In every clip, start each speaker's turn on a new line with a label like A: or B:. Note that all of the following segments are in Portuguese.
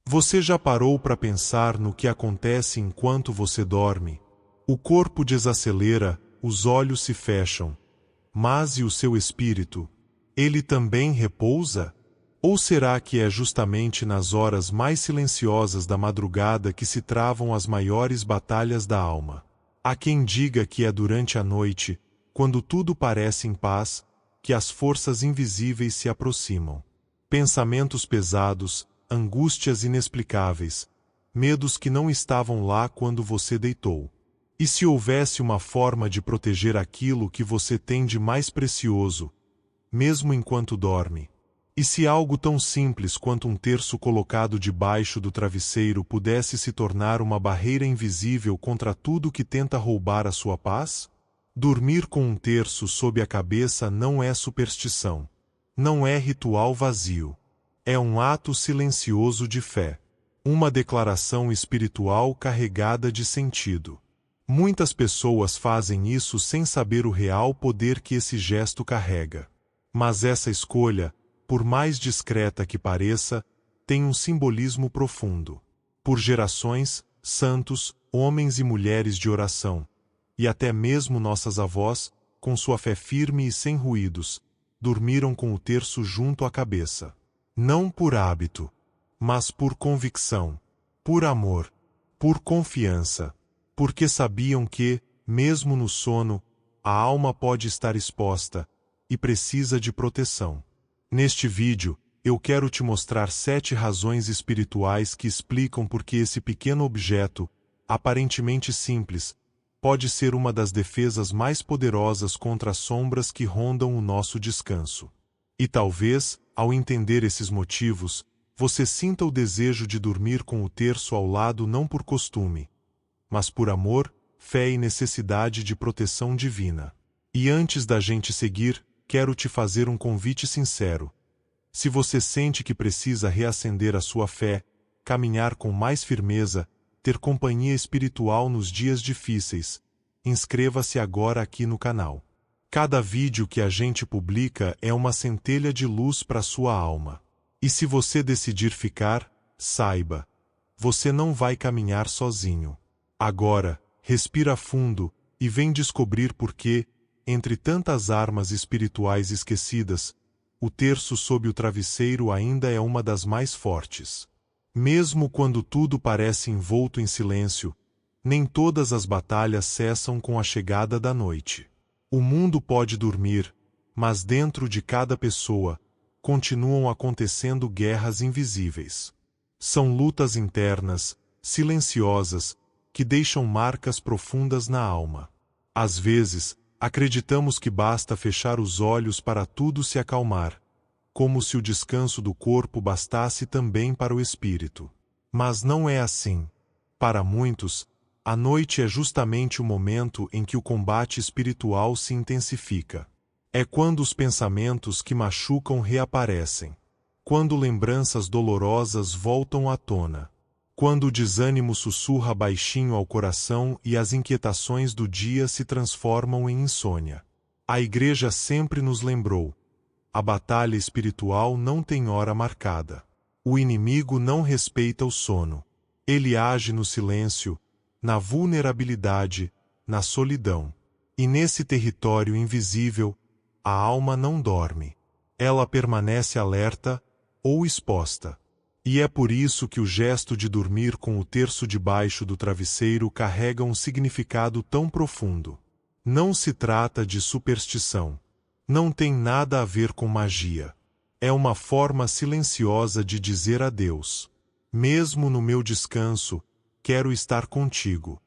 A: Você já parou para pensar no que acontece enquanto você dorme? O corpo desacelera, os olhos se fecham. Mas e o seu espírito? Ele também repousa? Ou será que é justamente nas horas mais silenciosas da madrugada que se travam as maiores batalhas da alma? Há quem diga que é durante a noite, quando tudo parece em paz, que as forças invisíveis se aproximam. Pensamentos pesados, angústias inexplicáveis, medos que não estavam lá quando você deitou. E se houvesse uma forma de proteger aquilo que você tem de mais precioso, mesmo enquanto dorme? E se algo tão simples quanto um terço colocado debaixo do travesseiro pudesse se tornar uma barreira invisível contra tudo que tenta roubar a sua paz? Dormir com um terço sob a cabeça não é superstição. Não é ritual vazio. É um ato silencioso de fé. Uma declaração espiritual carregada de sentido. Muitas pessoas fazem isso sem saber o real poder que esse gesto carrega. Mas essa escolha, por mais discreta que pareça, tem um simbolismo profundo. Por gerações, santos, homens e mulheres de oração, e até mesmo nossas avós, com sua fé firme e sem ruídos, dormiram com o terço junto à cabeça. Não por hábito, mas por convicção, por amor, por confiança, porque sabiam que, mesmo no sono, a alma pode estar exposta e precisa de proteção. Neste vídeo, eu quero te mostrar 7 razões espirituais que explicam por que esse pequeno objeto, aparentemente simples, pode ser uma das defesas mais poderosas contra as sombras que rondam o nosso descanso. E talvez, ao entender esses motivos, você sinta o desejo de dormir com o terço ao lado não por costume, mas por amor, fé e necessidade de proteção divina. E antes da gente seguir, quero te fazer um convite sincero. Se você sente que precisa reacender a sua fé, caminhar com mais firmeza, ter companhia espiritual nos dias difíceis, inscreva-se agora aqui no canal. Cada vídeo que a gente publica é uma centelha de luz para sua alma. E se você decidir ficar, saiba, você não vai caminhar sozinho. Agora, respira fundo e vem descobrir por que, entre tantas armas espirituais esquecidas, o terço sob o travesseiro ainda é uma das mais fortes. Mesmo quando tudo parece envolto em silêncio, nem todas as batalhas cessam com a chegada da noite. O mundo pode dormir, mas dentro de cada pessoa, continuam acontecendo guerras invisíveis. São lutas internas, silenciosas, que deixam marcas profundas na alma. Às vezes, acreditamos que basta fechar os olhos para tudo se acalmar, como se o descanso do corpo bastasse também para o espírito. Mas não é assim. Para muitos, a noite é justamente o momento em que o combate espiritual se intensifica. É quando os pensamentos que machucam reaparecem. Quando lembranças dolorosas voltam à tona. Quando o desânimo sussurra baixinho ao coração e as inquietações do dia se transformam em insônia. A Igreja sempre nos lembrou: a batalha espiritual não tem hora marcada. O inimigo não respeita o sono. Ele age no silêncio, na vulnerabilidade, na solidão. E nesse território invisível, a alma não dorme. Ela permanece alerta ou exposta. E é por isso que o gesto de dormir com o terço debaixo do travesseiro carrega um significado tão profundo. Não se trata de superstição. Não tem nada a ver com magia. É uma forma silenciosa de dizer a Deus: mesmo no meu descanso, quero estar contigo.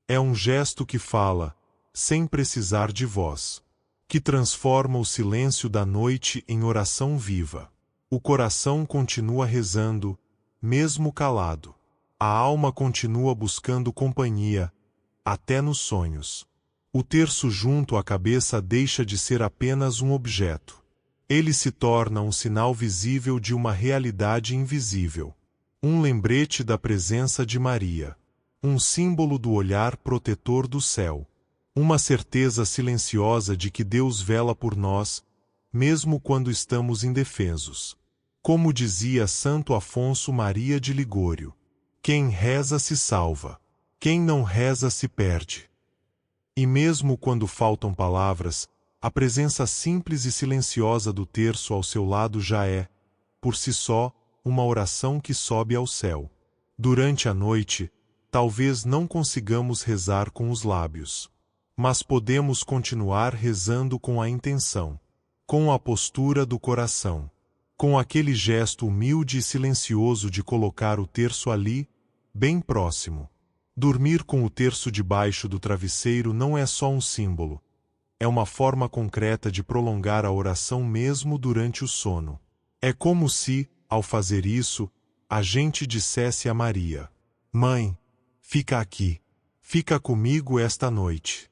A: É um gesto que fala, sem precisar de voz, que transforma o silêncio da noite em oração viva. O coração continua rezando, mesmo calado. A alma continua buscando companhia, até nos sonhos. O terço junto à cabeça deixa de ser apenas um objeto. Ele se torna um sinal visível de uma realidade invisível. Um lembrete da presença de Maria. Um símbolo do olhar protetor do céu. Uma certeza silenciosa de que Deus vela por nós, mesmo quando estamos indefesos. Como dizia Santo Afonso Maria de Ligório: quem reza se salva, quem não reza se perde. E mesmo quando faltam palavras, a presença simples e silenciosa do terço ao seu lado já é, por si só, uma oração que sobe ao céu. Durante a noite, talvez não consigamos rezar com os lábios, mas podemos continuar rezando com a intenção, com a postura do coração, com aquele gesto humilde e silencioso de colocar o terço ali, bem próximo. Dormir com o terço debaixo do travesseiro não é só um símbolo, é uma forma concreta de prolongar a oração mesmo durante o sono. É como se, ao fazer isso, a gente dissesse a Maria: Mãe, fica aqui, fica comigo esta noite.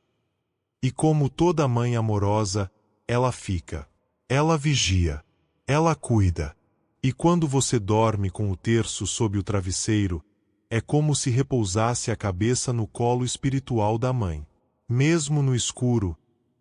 A: E como toda mãe amorosa, ela fica, ela vigia, ela cuida. E quando você dorme com o terço sob o travesseiro, é como se repousasse a cabeça no colo espiritual da mãe. Mesmo no escuro,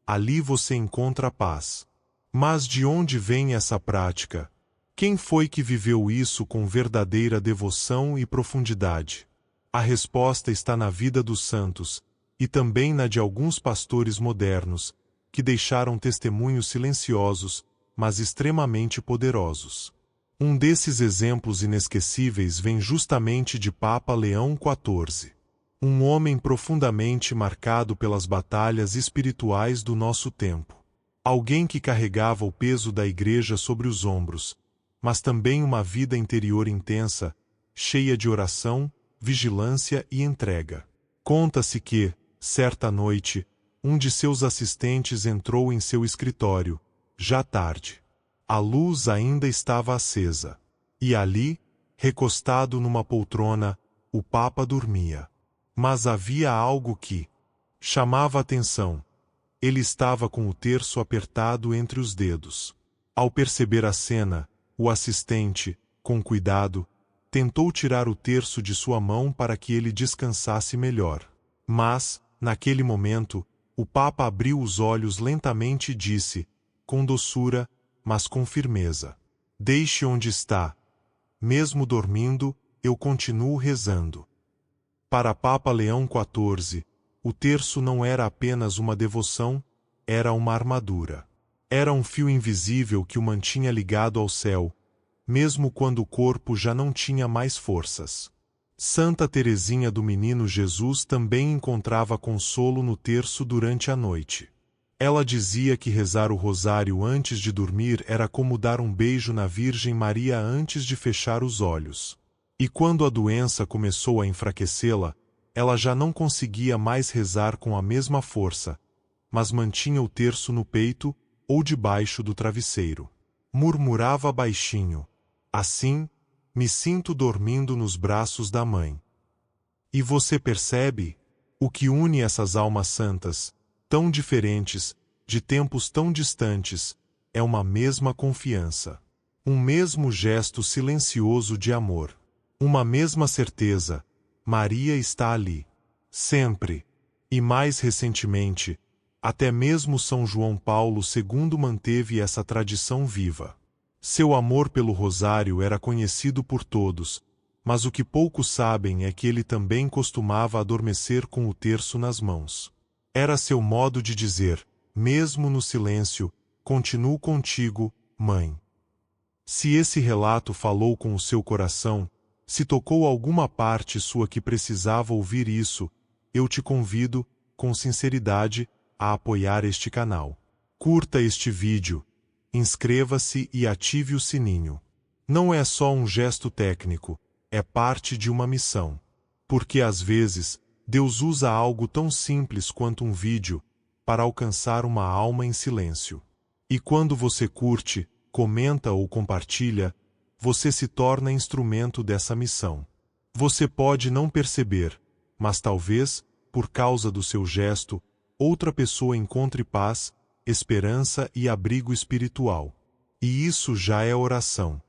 A: ali você encontra paz. Mas de onde vem essa prática? Quem foi que viveu isso com verdadeira devoção e profundidade? A resposta está na vida dos santos, e também na de alguns pastores modernos, que deixaram testemunhos silenciosos, mas extremamente poderosos. Um desses exemplos inesquecíveis vem justamente de Papa Leão XIV. Um homem profundamente marcado pelas batalhas espirituais do nosso tempo. Alguém que carregava o peso da Igreja sobre os ombros, mas também uma vida interior intensa, cheia de oração, vigilância e entrega. Conta-se que, certa noite, um de seus assistentes entrou em seu escritório, já tarde. A luz ainda estava acesa. E ali, recostado numa poltrona, o Papa dormia. Mas havia algo que chamava a atenção. Ele estava com o terço apertado entre os dedos. Ao perceber a cena, o assistente, com cuidado, tentou tirar o terço de sua mão para que ele descansasse melhor. Mas, naquele momento, o Papa abriu os olhos lentamente e disse, com doçura, mas com firmeza: Deixe onde está. Mesmo dormindo, eu continuo rezando. Para Papa Leão XIV, o terço não era apenas uma devoção, era uma armadura. Era um fio invisível que o mantinha ligado ao céu, mesmo quando o corpo já não tinha mais forças. Santa Teresinha do Menino Jesus também encontrava consolo no terço durante a noite. Ela dizia que rezar o rosário antes de dormir era como dar um beijo na Virgem Maria antes de fechar os olhos. E quando a doença começou a enfraquecê-la, ela já não conseguia mais rezar com a mesma força, mas mantinha o terço no peito ou debaixo do travesseiro. Murmurava baixinho: assim, me sinto dormindo nos braços da mãe. E você percebe? O que une essas almas santas, tão diferentes, de tempos tão distantes, é uma mesma confiança. Um mesmo gesto silencioso de amor. Uma mesma certeza: Maria está ali. Sempre. E mais recentemente, até mesmo São João Paulo II manteve essa tradição viva. Seu amor pelo rosário era conhecido por todos, mas o que poucos sabem é que ele também costumava adormecer com o terço nas mãos. Era seu modo de dizer, mesmo no silêncio: continuo contigo, mãe. Se esse relato falou com o seu coração, se tocou alguma parte sua que precisava ouvir isso, eu te convido, com sinceridade, a apoiar este canal. Curta este vídeo, inscreva-se e ative o sininho. Não é só um gesto técnico, é parte de uma missão. Porque às vezes, Deus usa algo tão simples quanto um vídeo para alcançar uma alma em silêncio. E quando você curte, comenta ou compartilha, você se torna instrumento dessa missão. Você pode não perceber, mas talvez, por causa do seu gesto, outra pessoa encontre paz, esperança e abrigo espiritual. E isso já é oração.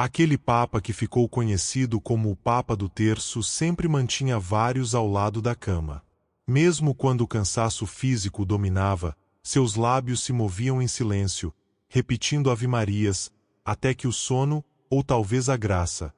A: Aquele Papa que ficou conhecido como o Papa do Terço sempre mantinha vários ao lado da cama. Mesmo quando o cansaço físico o dominava, seus lábios se moviam em silêncio, repetindo ave-marias, até que o sono, ou talvez a graça,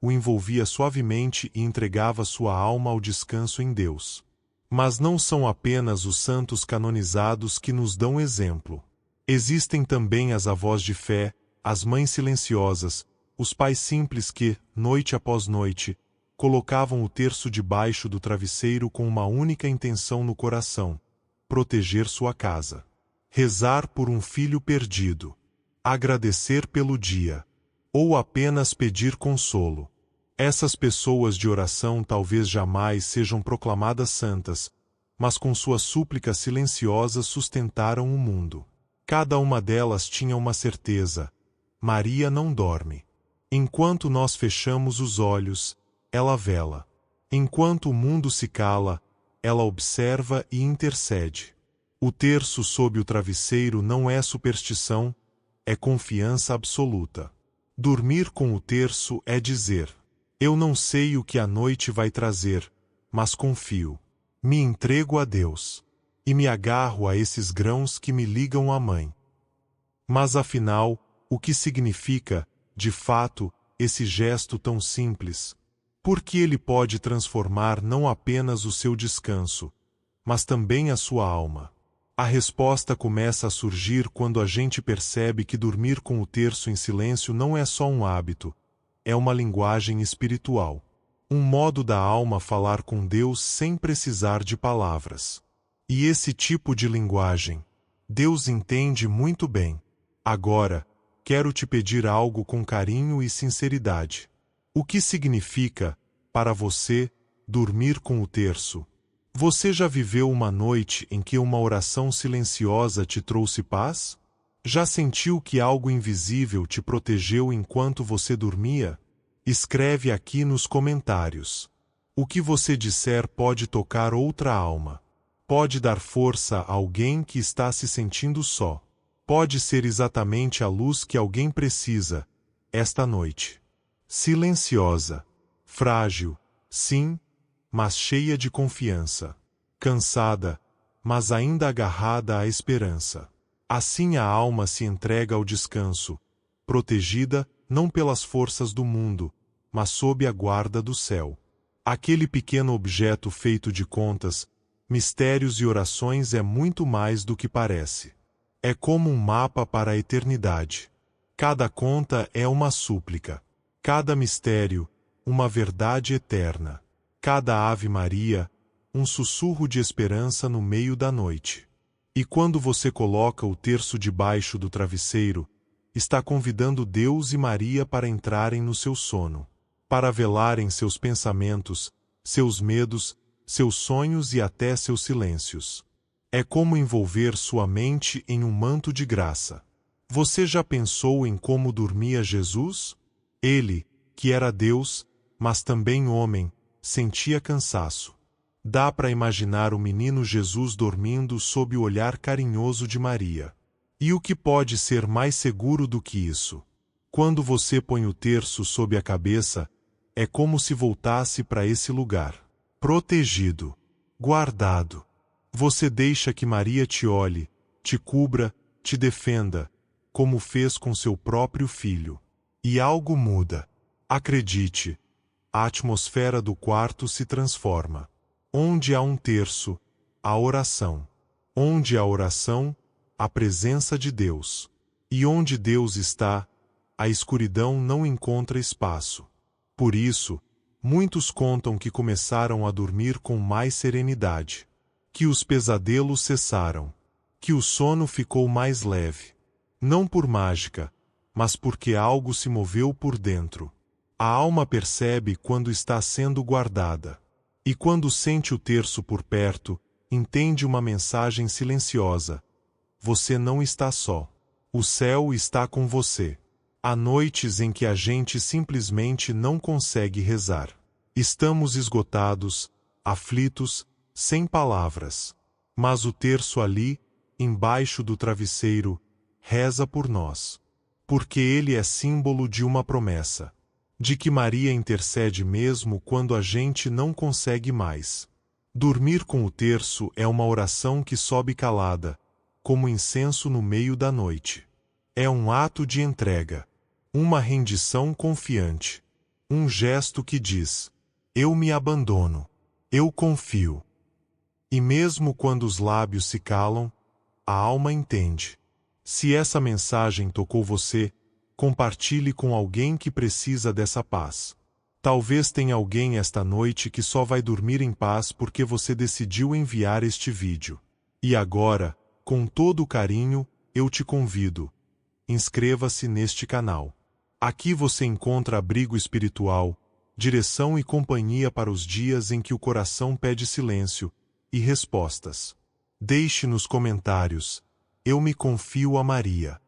A: o envolvia suavemente e entregava sua alma ao descanso em Deus. Mas não são apenas os santos canonizados que nos dão exemplo. Existem também as avós de fé, as mães silenciosas, os pais simples que, noite após noite, colocavam o terço debaixo do travesseiro com uma única intenção no coração: proteger sua casa. Rezar por um filho perdido. Agradecer pelo dia. Ou apenas pedir consolo. Essas pessoas de oração talvez jamais sejam proclamadas santas, mas com suas súplicas silenciosas sustentaram o mundo. Cada uma delas tinha uma certeza: Maria não dorme. Enquanto nós fechamos os olhos, ela vela. Enquanto o mundo se cala, ela observa e intercede. O terço sob o travesseiro não é superstição, é confiança absoluta. Dormir com o terço é dizer: eu não sei o que a noite vai trazer, mas confio. Me entrego a Deus. E me agarro a esses grãos que me ligam à mãe. Mas afinal, o que significa, de fato, esse gesto tão simples? Porque ele pode transformar não apenas o seu descanso, mas também a sua alma. A resposta começa a surgir quando a gente percebe que dormir com o terço em silêncio não é só um hábito, é uma linguagem espiritual. Um modo da alma falar com Deus sem precisar de palavras. E esse tipo de linguagem, Deus entende muito bem. Agora, quero te pedir algo com carinho e sinceridade. O que significa, para você, dormir com o terço? Você já viveu uma noite em que uma oração silenciosa te trouxe paz? Já sentiu que algo invisível te protegeu enquanto você dormia? Escreve aqui nos comentários. O que você disser pode tocar outra alma. Pode dar força a alguém que está se sentindo só. Pode ser exatamente a luz que alguém precisa, esta noite. Silenciosa. Frágil, sim, mas cheia de confiança. Cansada, mas ainda agarrada à esperança. Assim a alma se entrega ao descanso, protegida não pelas forças do mundo, mas sob a guarda do céu. Aquele pequeno objeto feito de contas, mistérios e orações é muito mais do que parece. É como um mapa para a eternidade. Cada conta é uma súplica. Cada mistério, uma verdade eterna. Cada Ave Maria, um sussurro de esperança no meio da noite. E quando você coloca o terço debaixo do travesseiro, está convidando Deus e Maria para entrarem no seu sono, para velarem seus pensamentos, seus medos, seus sonhos e até seus silêncios. É como envolver sua mente em um manto de graça. Você já pensou em como dormia Jesus? Ele, que era Deus, mas também homem, sentia cansaço. Dá para imaginar o menino Jesus dormindo sob o olhar carinhoso de Maria. E o que pode ser mais seguro do que isso? Quando você põe o terço sob a cabeça, é como se voltasse para esse lugar. Protegido. Guardado. Você deixa que Maria te olhe, te cubra, te defenda, como fez com seu próprio filho. E algo muda. Acredite, a atmosfera do quarto se transforma. Onde há um terço, a oração. Onde há oração, a presença de Deus. E onde Deus está, a escuridão não encontra espaço. Por isso, muitos contam que começaram a dormir com mais serenidade. Que os pesadelos cessaram. Que o sono ficou mais leve. Não por mágica, mas porque algo se moveu por dentro. A alma percebe quando está sendo guardada. E quando sente o terço por perto, entende uma mensagem silenciosa: você não está só. O céu está com você. Há noites em que a gente simplesmente não consegue rezar. Estamos esgotados, aflitos, sem palavras. Mas o terço ali, embaixo do travesseiro, reza por nós. Porque ele é símbolo de uma promessa. De que Maria intercede mesmo quando a gente não consegue mais. Dormir com o terço é uma oração que sobe calada, como incenso no meio da noite. É um ato de entrega. Uma rendição confiante. Um gesto que diz: eu me abandono. Eu confio. E mesmo quando os lábios se calam, a alma entende. Se essa mensagem tocou você, compartilhe com alguém que precisa dessa paz. Talvez tenha alguém esta noite que só vai dormir em paz porque você decidiu enviar este vídeo. E agora, com todo o carinho, eu te convido. Inscreva-se neste canal. Aqui você encontra abrigo espiritual, direção e companhia para os dias em que o coração pede silêncio, e respostas. Deixe nos comentários: eu me confio a Maria.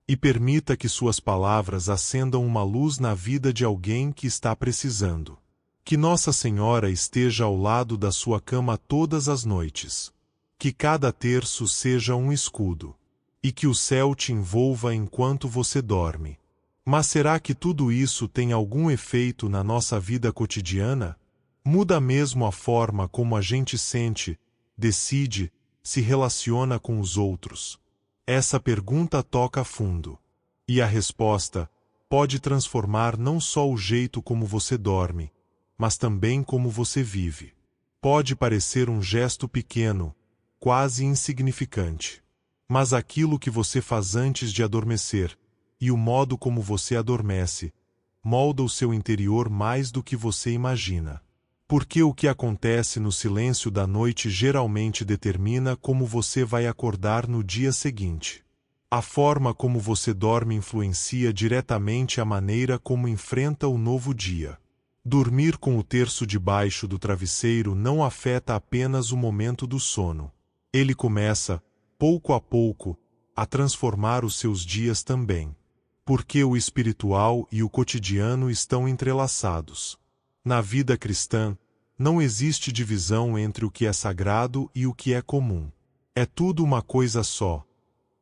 A: E permita que suas palavras acendam uma luz na vida de alguém que está precisando. Que Nossa Senhora esteja ao lado da sua cama todas as noites. Que cada terço seja um escudo. E que o céu te envolva enquanto você dorme. Mas será que tudo isso tem algum efeito na nossa vida cotidiana? Muda mesmo a forma como a gente sente, decide, se relaciona com os outros? Essa pergunta toca fundo. E a resposta pode transformar não só o jeito como você dorme, mas também como você vive. Pode parecer um gesto pequeno, quase insignificante. Mas aquilo que você faz antes de adormecer, e o modo como você adormece, molda o seu interior mais do que você imagina. Porque o que acontece no silêncio da noite geralmente determina como você vai acordar no dia seguinte. A forma como você dorme influencia diretamente a maneira como enfrenta o novo dia. Dormir com o terço debaixo do travesseiro não afeta apenas o momento do sono. Ele começa, pouco a pouco, a transformar os seus dias também. Porque o espiritual e o cotidiano estão entrelaçados. Na vida cristã, não existe divisão entre o que é sagrado e o que é comum. É tudo uma coisa só.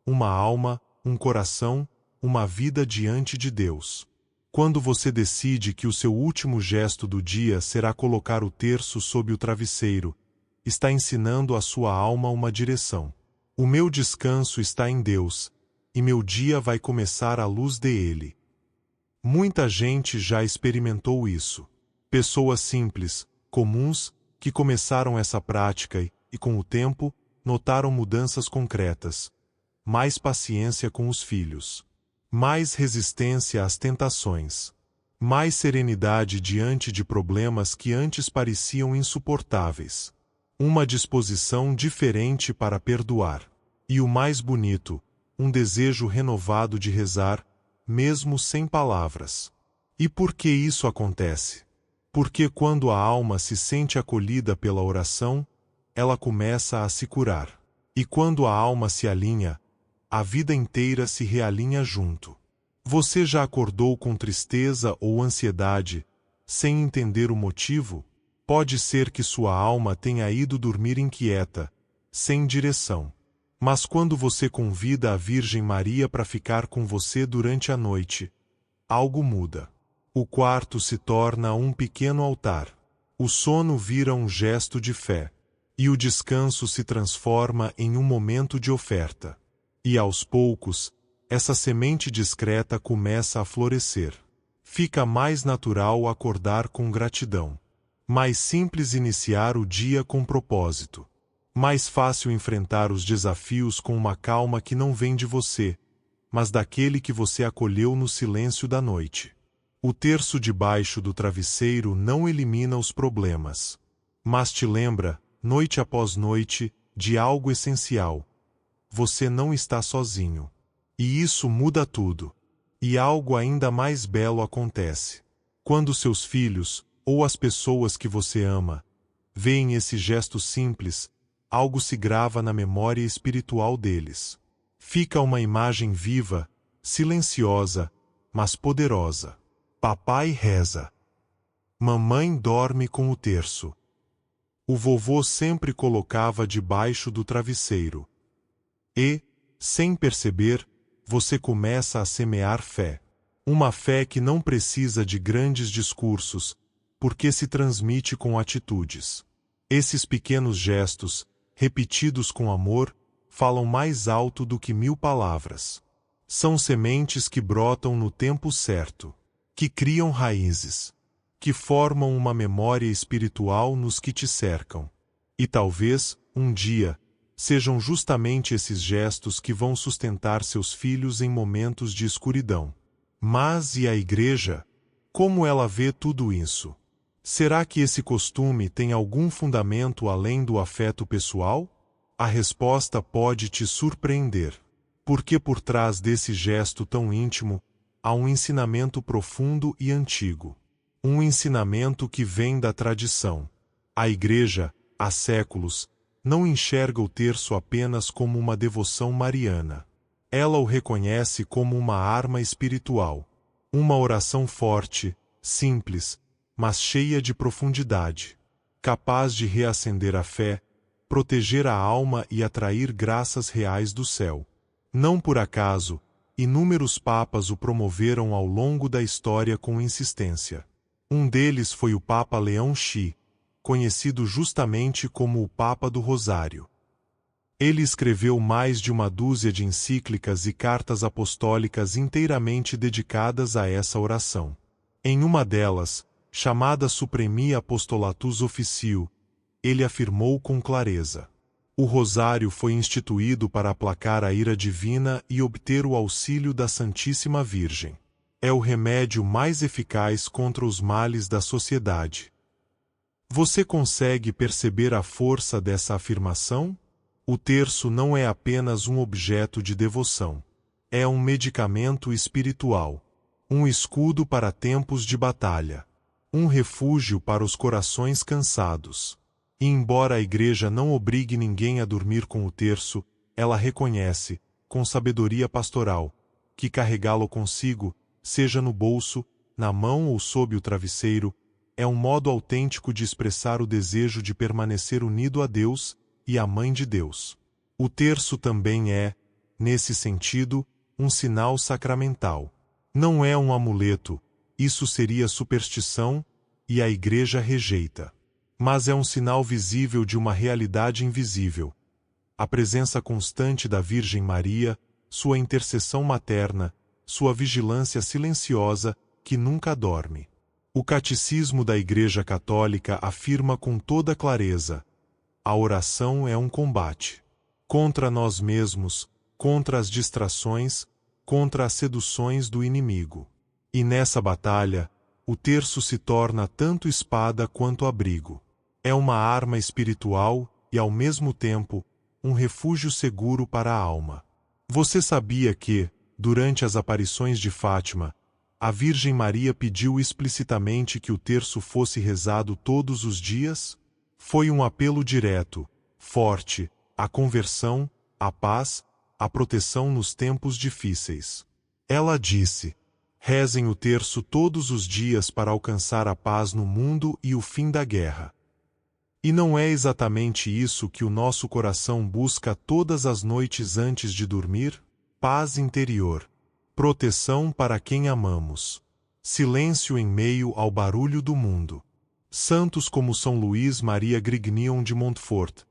A: Uma alma, um coração, uma vida diante de Deus. Quando você decide que o seu último gesto do dia será colocar o terço sob o travesseiro, está ensinando à sua alma uma direção. O meu descanso está em Deus, e meu dia vai começar à luz dele. Muita gente já experimentou isso. Pessoas simples, comuns, que começaram essa prática e, com o tempo, notaram mudanças concretas. Mais paciência com os filhos. Mais resistência às tentações. Mais serenidade diante de problemas que antes pareciam insuportáveis. Uma disposição diferente para perdoar. E o mais bonito, um desejo renovado de rezar, mesmo sem palavras. E por que isso acontece? Porque quando a alma se sente acolhida pela oração, ela começa a se curar. E quando a alma se alinha, a vida inteira se realinha junto. Você já acordou com tristeza ou ansiedade, sem entender o motivo? Pode ser que sua alma tenha ido dormir inquieta, sem direção. Mas quando você convida a Virgem Maria para ficar com você durante a noite, algo muda. O quarto se torna um pequeno altar. O sono vira um gesto de fé. E o descanso se transforma em um momento de oferta. E aos poucos, essa semente discreta começa a florescer. Fica mais natural acordar com gratidão. Mais simples iniciar o dia com propósito. Mais fácil enfrentar os desafios com uma calma que não vem de você, mas daquele que você acolheu no silêncio da noite. O terço debaixo do travesseiro não elimina os problemas, mas te lembra, noite após noite, de algo essencial. Você não está sozinho. E isso muda tudo. E algo ainda mais belo acontece. Quando seus filhos, ou as pessoas que você ama, veem esse gesto simples, algo se grava na memória espiritual deles. Fica uma imagem viva, silenciosa, mas poderosa. Papai reza. Mamãe dorme com o terço. O vovô sempre colocava debaixo do travesseiro. E, sem perceber, você começa a semear fé. Uma fé que não precisa de grandes discursos, porque se transmite com atitudes. Esses pequenos gestos, repetidos com amor, falam mais alto do que 1000 palavras. São sementes que brotam no tempo certo, que criam raízes, que formam uma memória espiritual nos que te cercam. E talvez, um dia, sejam justamente esses gestos que vão sustentar seus filhos em momentos de escuridão. Mas e a igreja? Como ela vê tudo isso? Será que esse costume tem algum fundamento além do afeto pessoal? A resposta pode te surpreender. Porque por trás desse gesto tão íntimo, há um ensinamento profundo e antigo. Um ensinamento que vem da tradição. A igreja, há séculos, não enxerga o terço apenas como uma devoção mariana. Ela o reconhece como uma arma espiritual. Uma oração forte, simples, mas cheia de profundidade. Capaz de reacender a fé, proteger a alma e atrair graças reais do céu. Não por acaso, inúmeros papas o promoveram ao longo da história com insistência. Um deles foi o Papa Leão Xi, conhecido justamente como o Papa do Rosário. Ele escreveu mais de uma dúzia de encíclicas e cartas apostólicas inteiramente dedicadas a essa oração. Em uma delas, chamada Supremi Apostolatus Officio, ele afirmou com clareza: o Rosário foi instituído para aplacar a ira divina e obter o auxílio da Santíssima Virgem. É o remédio mais eficaz contra os males da sociedade. Você consegue perceber a força dessa afirmação? O terço não é apenas um objeto de devoção. É um medicamento espiritual. Um escudo para tempos de batalha. Um refúgio para os corações cansados. E embora a igreja não obrigue ninguém a dormir com o terço, ela reconhece, com sabedoria pastoral, que carregá-lo consigo, seja no bolso, na mão ou sob o travesseiro, é um modo autêntico de expressar o desejo de permanecer unido a Deus e à Mãe de Deus. O terço também é, nesse sentido, um sinal sacramental. Não é um amuleto, isso seria superstição, e a igreja rejeita. Mas é um sinal visível de uma realidade invisível. A presença constante da Virgem Maria, sua intercessão materna, sua vigilância silenciosa, que nunca dorme. O Catecismo da Igreja Católica afirma com toda clareza: a oração é um combate. Contra nós mesmos, contra as distrações, contra as seduções do inimigo. E nessa batalha, o terço se torna tanto espada quanto abrigo. É uma arma espiritual e, ao mesmo tempo, um refúgio seguro para a alma. Você sabia que, durante as aparições de Fátima, a Virgem Maria pediu explicitamente que o terço fosse rezado todos os dias? Foi um apelo direto, forte, à conversão, à paz, à proteção nos tempos difíceis. Ela disse: rezem o terço todos os dias para alcançar a paz no mundo e o fim da guerra. E não é exatamente isso que o nosso coração busca todas as noites antes de dormir? Paz interior. Proteção para quem amamos. Silêncio em meio ao barulho do mundo. Santos como São Luís Maria Grignion de Montfort,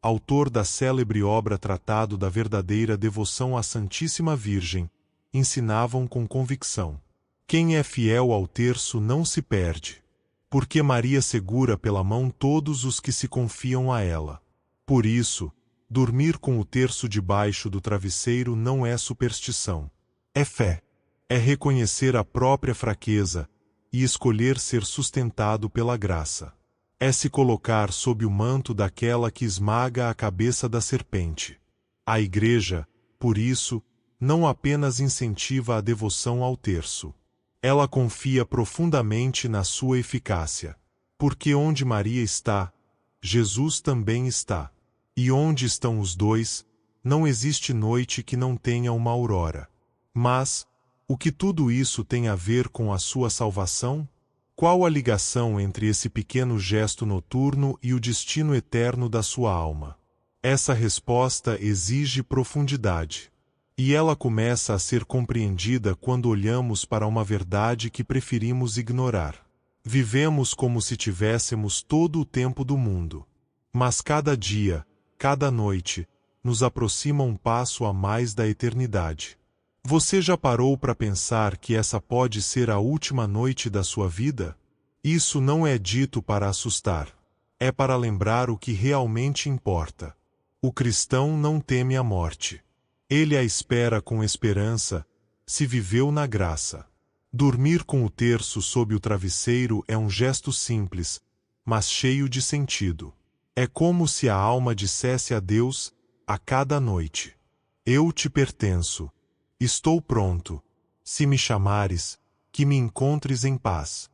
A: autor da célebre obra Tratado da Verdadeira Devoção à Santíssima Virgem, ensinavam com convicção: quem é fiel ao terço não se perde, porque Maria segura pela mão todos os que se confiam a ela. Por isso, dormir com o terço debaixo do travesseiro não é superstição. É fé. É reconhecer a própria fraqueza e escolher ser sustentado pela graça. É se colocar sob o manto daquela que esmaga a cabeça da serpente. A Igreja, por isso, não apenas incentiva a devoção ao terço. Ela confia profundamente na sua eficácia. Porque onde Maria está, Jesus também está. E onde estão os dois, não existe noite que não tenha uma aurora. Mas, o que tudo isso tem a ver com a sua salvação? Qual a ligação entre esse pequeno gesto noturno e o destino eterno da sua alma? Essa resposta exige profundidade. E ela começa a ser compreendida quando olhamos para uma verdade que preferimos ignorar. Vivemos como se tivéssemos todo o tempo do mundo. Mas cada dia, cada noite, nos aproxima um passo a mais da eternidade. Você já parou para pensar que essa pode ser a última noite da sua vida? Isso não é dito para assustar. É para lembrar o que realmente importa. O cristão não teme a morte. Ele a espera com esperança, se viveu na graça. Dormir com o terço sob o travesseiro é um gesto simples, mas cheio de sentido. É como se a alma dissesse a Deus, a cada noite: eu te pertenço. Estou pronto. Se me chamares, que me encontres em paz.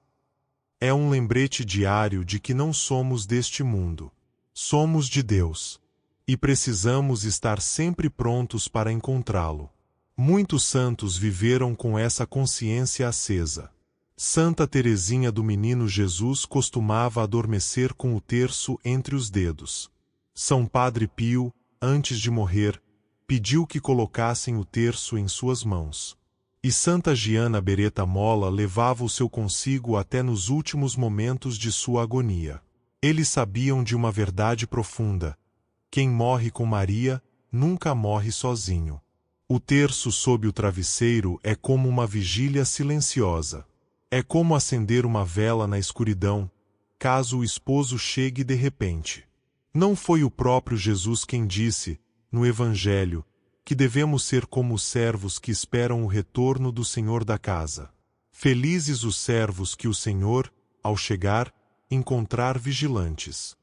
A: É um lembrete diário de que não somos deste mundo. Somos de Deus. E precisamos estar sempre prontos para encontrá-lo. Muitos santos viveram com essa consciência acesa. Santa Teresinha do Menino Jesus costumava adormecer com o terço entre os dedos. São Padre Pio, antes de morrer, pediu que colocassem o terço em suas mãos. E Santa Giana Beretta Molla levava o seu consigo até nos últimos momentos de sua agonia. Eles sabiam de uma verdade profunda: quem morre com Maria, nunca morre sozinho. O terço sob o travesseiro é como uma vigília silenciosa. É como acender uma vela na escuridão, caso o esposo chegue de repente. Não foi o próprio Jesus quem disse, no Evangelho, que devemos ser como os servos que esperam o retorno do Senhor da casa. Felizes os servos que o Senhor, ao chegar, encontrar vigilantes.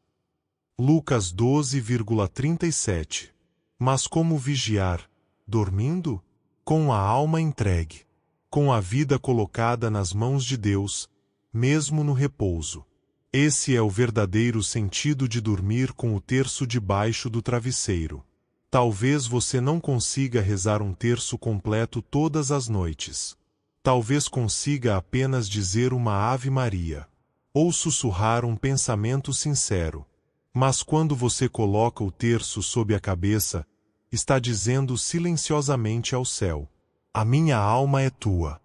A: Lucas 12,37. Mas como vigiar? Dormindo? Com a alma entregue. Com a vida colocada nas mãos de Deus, mesmo no repouso. Esse é o verdadeiro sentido de dormir com o terço debaixo do travesseiro. Talvez você não consiga rezar um terço completo todas as noites. Talvez consiga apenas dizer uma Ave Maria. Ou sussurrar um pensamento sincero. Mas quando você coloca o terço sob a cabeça, está dizendo silenciosamente ao céu: a minha alma é tua.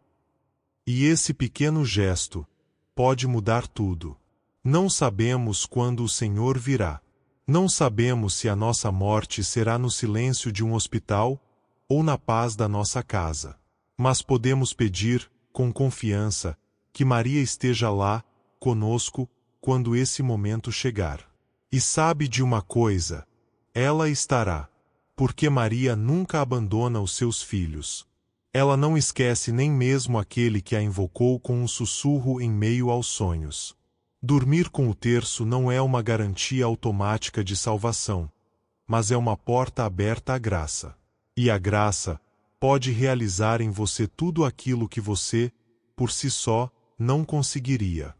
A: E esse pequeno gesto pode mudar tudo. Não sabemos quando o Senhor virá. Não sabemos se a nossa morte será no silêncio de um hospital ou na paz da nossa casa. Mas podemos pedir, com confiança, que Maria esteja lá, conosco, quando esse momento chegar. E sabe de uma coisa? Ela estará. Porque Maria nunca abandona os seus filhos. Ela não esquece nem mesmo aquele que a invocou com um sussurro em meio aos sonhos. Dormir com o terço não é uma garantia automática de salvação, mas é uma porta aberta à graça. E a graça pode realizar em você tudo aquilo que você, por si só, não conseguiria.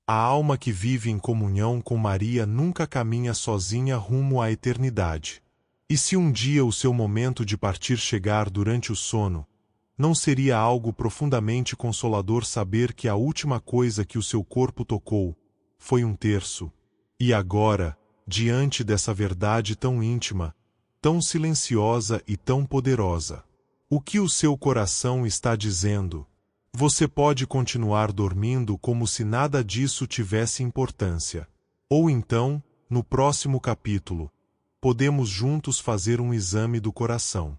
A: A alma que vive em comunhão com Maria nunca caminha sozinha rumo à eternidade. E se um dia o seu momento de partir chegar durante o sono, não seria algo profundamente consolador saber que a última coisa que o seu corpo tocou foi um terço? E agora, diante dessa verdade tão íntima, tão silenciosa e tão poderosa, o que o seu coração está dizendo? Você pode continuar dormindo como se nada disso tivesse importância. Ou então, no próximo capítulo, podemos juntos fazer um exame do coração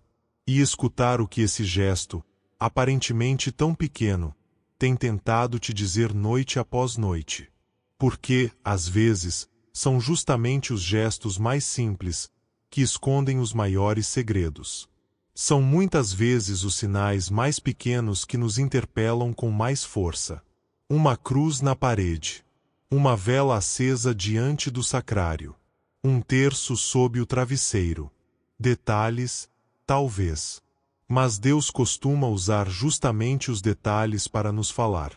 A: e escutar o que esse gesto, aparentemente tão pequeno, tem tentado te dizer noite após noite. Porque, às vezes, são justamente os gestos mais simples que escondem os maiores segredos. São muitas vezes os sinais mais pequenos que nos interpelam com mais força. Uma cruz na parede. Uma vela acesa diante do sacrário. Um terço sob o travesseiro. Detalhes, talvez. Mas Deus costuma usar justamente os detalhes para nos falar.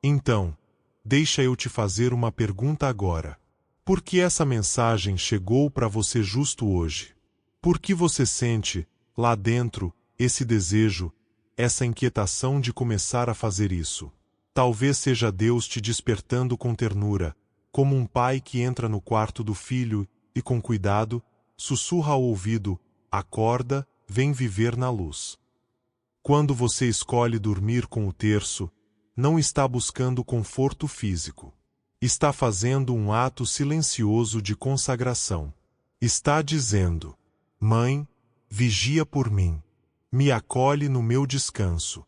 A: Então, deixa eu te fazer uma pergunta agora. Por que essa mensagem chegou para você justo hoje? Por que você sente, lá dentro, esse desejo, essa inquietação de começar a fazer isso? Talvez seja Deus te despertando com ternura, como um pai que entra no quarto do filho e, com cuidado, sussurra ao ouvido: acorda, vem viver na luz. Quando você escolhe dormir com o terço, não está buscando conforto físico. Está fazendo um ato silencioso de consagração. Está dizendo: Mãe, vigia por mim. Me acolhe no meu descanso.